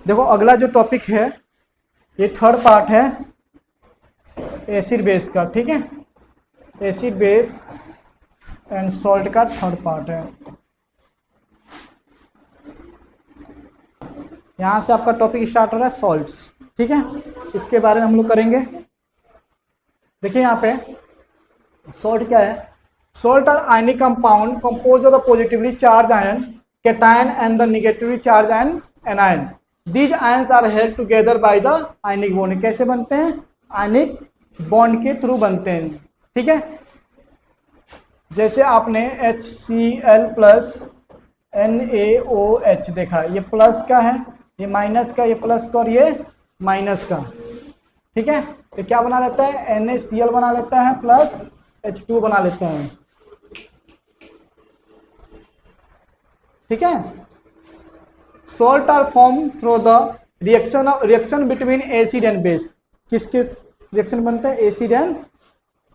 देखो अगला जो टॉपिक है ये थर्ड पार्ट है एसिड बेस का, ठीक है। एसिड बेस एंड सॉल्ट का थर्ड पार्ट है। यहां से आपका टॉपिक स्टार्ट हो रहा है सॉल्ट्स, ठीक है। इसके बारे में हम लोग करेंगे। देखिए यहाँ पे सॉल्ट क्या है। Salt are ionic compound compose of the positively charge ion cation and the negatively charge ion anion. These ions are held together by the ionic bond. कैसे बनते हैं? आयनिक बॉन्ड के थ्रू बनते हैं, ठीक है। जैसे आपने HCl प्लस NaOH देखा, ये प्लस का है, ये माइनस का, ये प्लस का और ये माइनस का, ठीक है। तो क्या बना लेता है? NaCl बना लेता है प्लस H2 बना लेते हैं, ठीक है। Salt are form through the reaction between acid and base. किसके रिएक्शन बनता है? एसिड एंड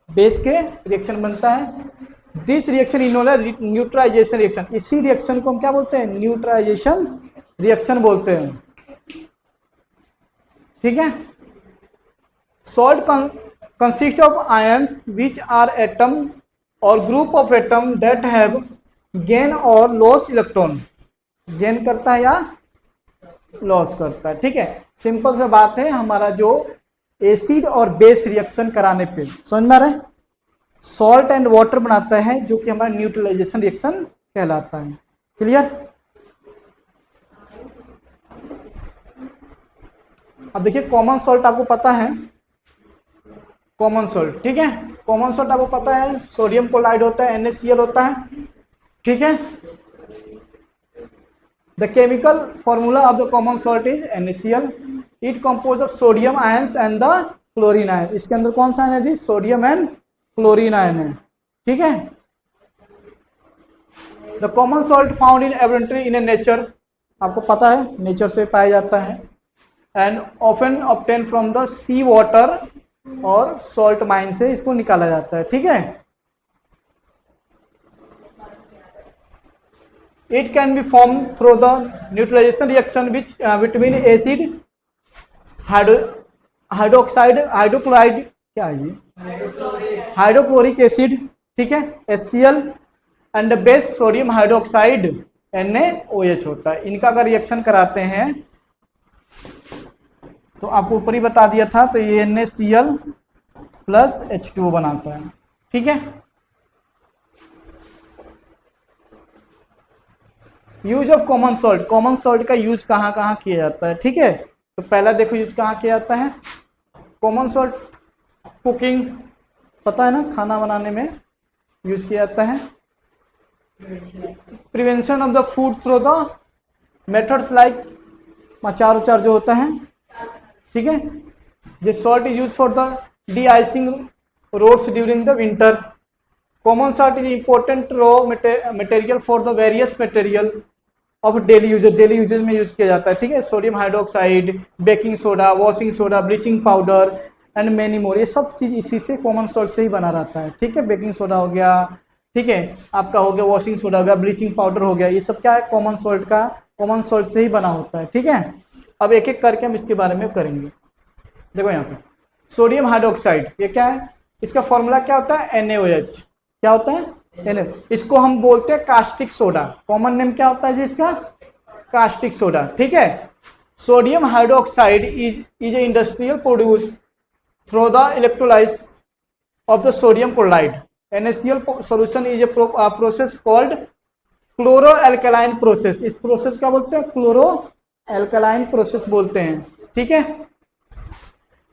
बेस के रिएक्शन बनता है। This reaction involve neutralisation reaction. इसी रिएक्शन को हम क्या बोलते हैं? न्यूट्रलाइजेशन रिएक्शन बोलते हैं, ठीक है। Salt consist of ions which are atom और group of atom that have gain और लॉस इलेक्ट्रॉन। गेन करता है या लॉस करता है, ठीक है। सिंपल सा बात है। हमारा जो एसिड और बेस रिएक्शन कराने पे समझ में आ रहा है, सॉल्ट एंड वाटर बनाता है जो कि हमारा न्यूट्रलाइजेशन रिएक्शन कहलाता है। क्लियर? अब देखिए कॉमन सॉल्ट आपको पता है, कॉमन सॉल्ट, ठीक है। कॉमन सॉल्ट आपको पता है सोडियम क्लोराइड होता है, NaCl होता है, ठीक है। The chemical formula of the common salt is NaCl। It compose of sodium ions and the chlorine ion. इसके अंदर कौन सा आयन है जी? सोडियम एंड क्लोरीन आयन है, ठीक है। The common salt found in abundantly in nature, आपको पता है नेचर से पाया जाता है। And often obtain from the sea water और सॉल्ट माइन से इसको निकाला जाता है, ठीक है। It can be form through the neutralisation reaction which between acid hydroxide hydrochloride, क्या है जी? हाइड्रोक्लोरिक एसिड, ठीक है, HCl and base sodium hydroxide NaOH होता है। इनका अगर रिएक्शन कराते हैं तो आपको ऊपर ही बता दिया था, तो ये NaCl प्लस H2O बनाता है, ठीक है। Use of common salt. Common salt का यूज कहाँ कहाँ किया जाता है, ठीक है। तो पहला देखो यूज कहाँ किया जाता है। कॉमन सॉल्ट कुकिंग, पता है ना, खाना बनाने में यूज किया जाता है। Prevention of the food through the methods like अचार उचार जो होता है, ठीक है। This salt is use for the deicing roads during the winter. Common salt is important raw material for the various material of daily usages. Daily usages में use किया जाता है, ठीक है। Sodium hydroxide, baking soda, washing soda, bleaching powder and many more, ये सब चीज इसी से कॉमन सॉल्ट से ही बना रहता है, ठीक है। बेकिंग सोडा हो गया, ठीक है, आपका हो गया वॉशिंग सोडा हो गया, ब्लीचिंग पाउडर हो गया, ये सब क्या है? कॉमन सॉल्ट का, कॉमन सॉल्ट से ही बना होता है, ठीक है। अब एक एक करके हम इसके बारे में करेंगे। देखो यहाँ पे सोडियम हाइड्रोक्साइड, ये क्या है? इसका फॉर्मूला क्या होता है? NaOH। क्या होता है? इसको हम बोलते हैं कास्टिक सोडा। कॉमन नेम क्या होता है जी इसका? कास्टिक सोडा, ठीक है। Sodium hydroxide is a industrial produce through the electrolyse of the sodium chloride. NaCl solution is a process called chloroalkaline process. इस प्रोसेस क्या बोलते हैं? क्लोरोएल्कलाइन प्रोसेस बोलते हैं, ठीक है।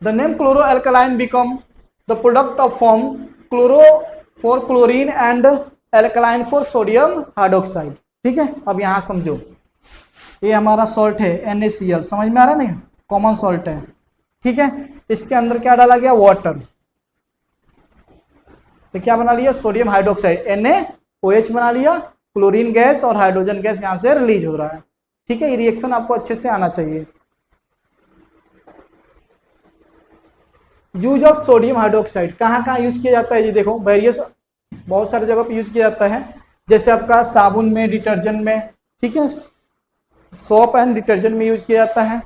The name chloroalkaline become the product of form chloro for chlorine and alkaline for sodium hydroxide, ठीक है। अब यहां समझो, ये हमारा सॉल्ट है NaCl, समझ में आ रहा है नहीं? कॉमन सॉल्ट है, ठीक है। इसके अंदर क्या डाला गया? वाटर। तो क्या बना लिया? सोडियम हाइड्रोक्साइड, NaOH बना लिया, क्लोरीन गैस और हाइड्रोजन गैस यहां से रिलीज हो रहा है, ठीक है। ये रिएक्शन आपको अच्छे से आना चाहिए। यूज ऑफ सोडियम हाइड्रोक्साइड कहाँ कहाँ यूज किया जाता है जी? देखो वेरियस बहुत सारे जगह पे यूज किया जाता है, जैसे आपका साबुन में, डिटर्जेंट में, ठीक है, सोप एंड डिटर्जेंट में यूज किया जाता है।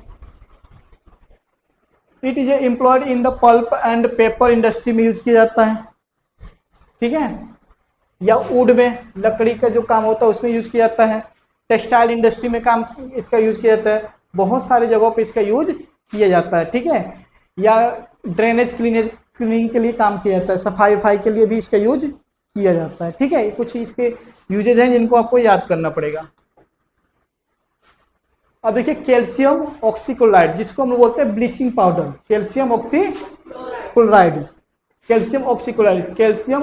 It is employed in the pulp and paper industry में यूज किया जाता है, ठीक है, या वुड में लकड़ी का जो काम होता है उसमें यूज किया जाता है, टेक्सटाइल इंडस्ट्री में काम इसका यूज किया जाता है, बहुत सारी जगहों पे इसका यूज किया जाता है, ठीक है, या ड्रेनेज क्लीनिंग के लिए काम किया जाता है, सफाई वफाई के लिए भी इसका यूज किया जाता है, ठीक है। कुछ इसके यूजेज हैं जिनको आपको याद करना पड़ेगा। अब देखिए कैल्शियम ऑक्सीक्लोराइड, जिसको हम बोलते हैं bleaching powder, calcium oxychloride, calcium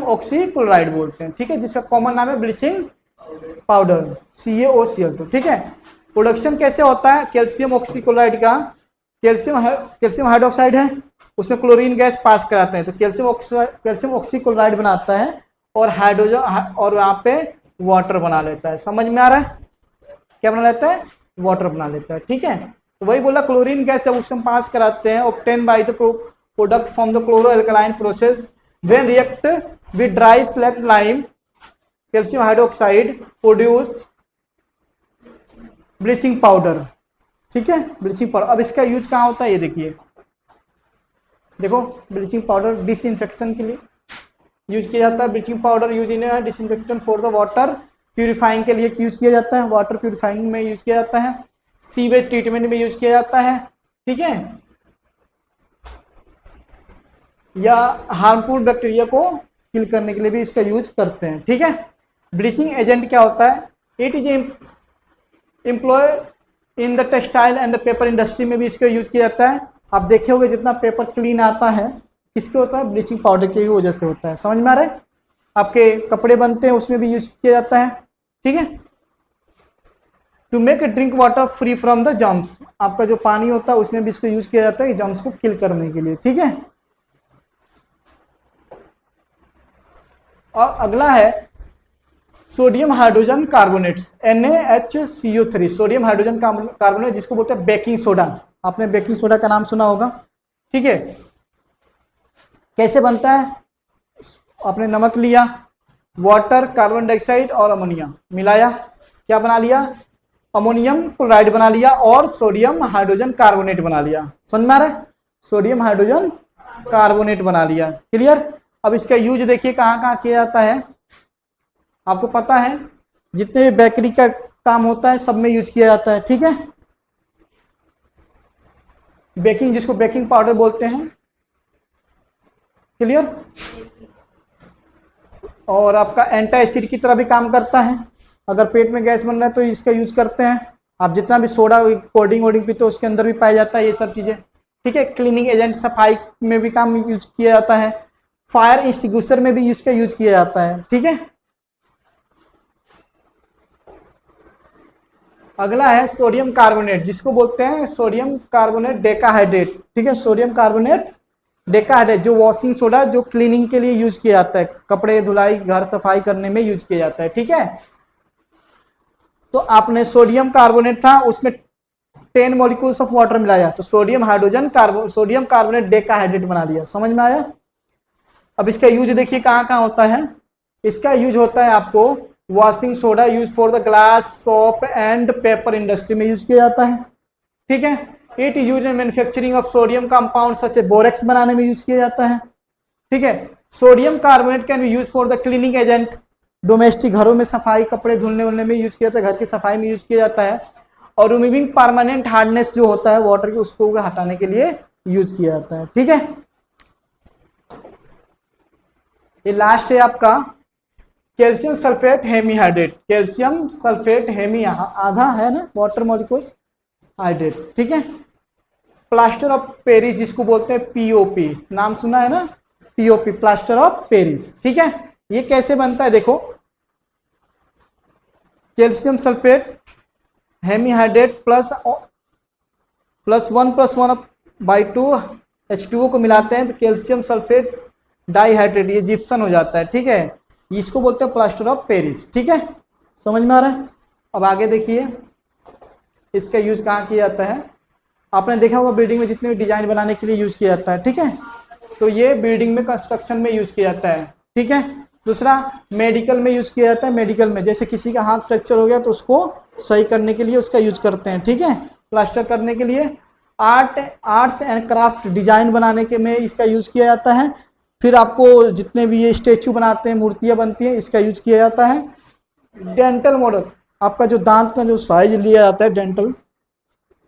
oxychloride बोलते हैं, ठीक है, जिसका कॉमन नाम है ब्लीचिंग पाउडर, CaOCl2, ठीक है। प्रोडक्शन कैसे होता है कैल्शियम ऑक्सीक्लोराइड का? कैल्शियम हाइड्रोक्साइड है, उसमें क्लोरीन गैस पास कराते हैं तो कैल्शियम ऑक्सीक्लोराइड बनाता है और हाइड्रोजन और वहाँ पे वाटर बना लेता है। समझ में आ रहा है? क्या बना लेता है? वाटर बना लेता है, ठीक है। तो वही बोला क्लोरीन गैस जब उसको हम पास कराते हैं, obtain by the product from the chloro alkaline process when react with dry slate lime calcium hydroxide produce bleaching powder, ठीक है, ब्लीचिंग पाउडर। अब इसका यूज कहाँ होता है ये देखिए, देखो ब्लीचिंग पाउडर डिसइंफेक्शन के लिए यूज किया जाता है। Bleaching powder use in disinfection for the water purifying के लिए यूज किया जाता है, वाटर प्यूरिफाइंग में यूज किया जाता है, सीवेज ट्रीटमेंट में यूज किया जाता है, ठीक है, या हार्मफुल बैक्टीरिया को किल करने के लिए भी इसका यूज करते हैं, ठीक है। ब्लीचिंग एजेंट क्या होता है? It is employ in the textile and the paper industry में भी इसका यूज किया जाता है। आप देखे होंगे जितना पेपर क्लीन आता है किसके होता है? ब्लीचिंग पाउडर की वजह से होता है। समझ में आ रहा है? आपके कपड़े बनते हैं उसमें भी यूज किया जाता है, ठीक है। To make drink water free from the germs, आपका जो पानी होता है उसमें भी इसको यूज किया जाता है जर्म्स को किल करने के लिए, ठीक है। और अगला है sodium hydrogen carbonates, NaHCO3, sodium hydrogen carbonate, जिसको बोलते हैं बेकिंग सोडा। आपने बेकिंग सोडा का नाम सुना होगा, ठीक है। कैसे बनता है? आपने नमक लिया, वाटर, कार्बन डाइऑक्साइड और अमोनिया मिलाया, क्या बना लिया? अमोनियम क्लोराइड बना लिया और सोडियम हाइड्रोजन कार्बोनेट बना लिया। समझ में आ रहा है? सोडियम हाइड्रोजन कार्बोनेट बना लिया, क्लियर। अब इसका यूज देखिए कहाँ कहाँ किया जाता है, आपको पता है जितने बेकरी का काम होता है सब में यूज किया जाता है, ठीक है। बेकिंग, जिसको बेकिंग पाउडर बोलते हैं, क्लियर। और आपका एंटी एसिड की तरह भी काम करता है, अगर पेट में गैस बन रहा है तो इसका यूज करते हैं। आप जितना भी सोडा कोल्ड ड्रिंक पीते हो उसके अंदर भी पाया जाता है ये सब चीजें, ठीक है। क्लीनिंग एजेंट, सफाई में भी काम यूज किया जाता है, फायर एक्सटिंग्विशर में भी इसका यूज किया जाता है, ठीक है। अगला है सोडियम कार्बोनेट, जिसको बोलते हैं सोडियम कार्बोनेट डेकाहाइड्रेट, ठीक है। सोडियम कार्बोनेट डेकाहाइड्रेट जो वॉशिंग सोडा जो क्लीनिंग के लिए यूज किया जाता है, कपड़े धुलाई, घर सफाई करने में यूज किया जाता है, ठीक है। तो आपने सोडियम कार्बोनेट था उसमें 10 मॉलिक्यूल्स ऑफ वाटर मिलाया तो सोडियम कार्बोनेट डेकाहाइड्रेट बना लिया। समझ में आया? अब इसका यूज देखिए कहाँ कहाँ होता है। इसका यूज होता है आपको washing soda use for the glass, soap and paper industry में यूज किया जाता है, ठीक है। It use in manufacturing of sodium compound such A borax बनाने में यूज किया जाता है, ठीक है। Sodium carbonate can be use for the cleaning agent, domestic घरों में सफाई, कपड़े धुलने उलने में यूज किया जाता है, घर की सफाई में यूज किया जाता है। और रिमूविंग परमानेंट हार्डनेस जो होता है वाटर की उसको हटाने के लिए यूज किया जाता है, ठीक है। ये लास्ट है आपका calcium sulphate hemihydrate, calcium sulphate hemi आधा है ना वाटर मॉलिक्यूल्स हाइड्रेट, ठीक है। प्लास्टर ऑफ पेरिस, जिसको बोलते हैं POP, नाम सुना है ना, POP, प्लास्टर ऑफ पेरिस, ठीक है। ये कैसे बनता है देखो, calcium sulphate hemihydrate plus 1+1/2 H2O को मिलाते हैं तो कैल्शियम सल्फेट डाइहाइड्रेट, ये जिप्सन हो जाता है, ठीक है। इसको बोलते हैं प्लास्टर ऑफ पेरिस, ठीक है। समझ में आ रहा है? अब आगे देखिए इसका यूज कहाँ किया जाता है। आपने देखा होगा बिल्डिंग में जितने भी डिजाइन बनाने के लिए यूज किया जाता है, ठीक है। तो ये बिल्डिंग में कंस्ट्रक्शन में यूज किया जाता है, ठीक है। दूसरा मेडिकल में यूज किया जाता है, मेडिकल में जैसे किसी का हाथ फ्रैक्चर हो गया तो उसको सही करने के लिए उसका यूज करते हैं, ठीक है। प्लास्टर करने के लिए आर्ट्स एंड क्राफ्ट डिजाइन बनाने के में इसका यूज किया जाता है। फिर आपको जितने भी ये स्टेचू बनाते हैं, मूर्तियां बनती हैं, इसका यूज किया जाता है। डेंटल मॉडल, आपका जो दांत का जो साइज लिया जाता है डेंटल,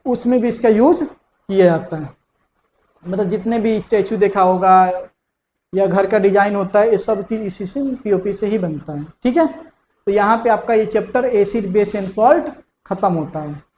उसमें भी इसका यूज किया जाता है। मतलब जितने भी स्टेचू देखा होगा या घर का डिजाइन होता है, ये सब चीज इसी से पीओपी से ही बनता है, ठीक है। तो यहाँ पे आपका ये chapter acid base and salt खत्म होता है।